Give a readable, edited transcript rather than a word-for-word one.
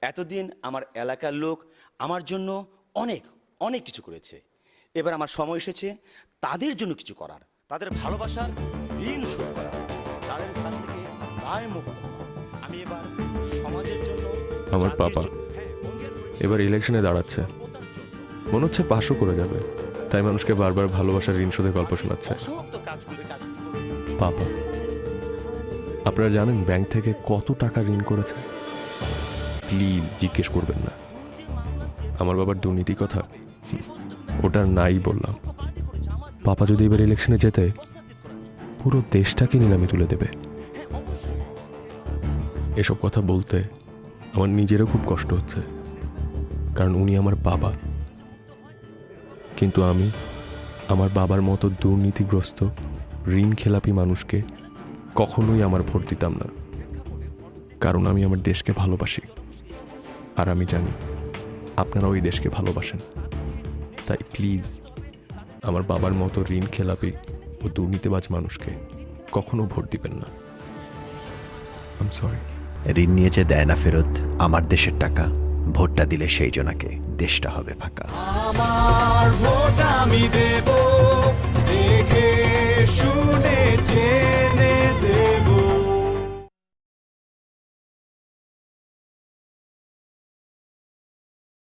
এতদিন আমার এলাকার লোক আমার জন্য অনেক অনেক কিছু করেছে। এবার আমার সময় এসেছে তাদের জন্য কিছু করার, তাদের ভালোবাসার ঋণ শোধ করার, তাদের কাছ থেকে দায় মুক্ত হওয়া। আমি এবার সমাজের জন্য, আমার জাতির পাপা জন্য, হ্যাঁ, অঙ্গীকার করেছি। এবার ইলেকশনে দাঁড়াচ্ছে, মনে হচ্ছে পাশও করে যাবে, তাই মানুষকে বারবার ভালোবাসার ঋণ শোধে গল্প শোনাচ্ছে। অসমাপ্ত কাজগুলো পাপা, আপনারা জানেন ব্যাংক থেকে কত টাকা ঋণ করেছে? প্লিজ জিজ্ঞেস করবেন না। আমার বাবার দুর্নীতি কথা ওটা নাই বললাম। পাপা যদি এবার ইলেকশনে যেতে পুরো দেশটাকে নিলামে তুলে দেবে। এসব কথা বলতে আমার নিজেরও খুব কষ্ট হচ্ছে, কারণ উনি আমার বাবা। কিন্তু আমি আমার বাবার মতো দুর্নীতিগ্রস্ত ঋণ খেলাপি মানুষকে কখনোই আমার ভোট দিতাম না, কারণ আমি আমার দেশকে ভালোবাসি। আর আমি জানি আপনারা ওই দেশকে ভালোবাসেন, তাই প্লিজ আমার বাবার মতো ঋণ খেলাপি ও দুর্নীতিবাজ মানুষকে কখনো ভোট দিবেন না। I am sorry. ঋণ নিয়ে যে দেয় না ফেরত আমার দেশের টাকা, ভোটটা দিলে সেই জনাকে দেশটা হবে ফাঁকা। আমার ভোট আমি দেব দেখে শুনে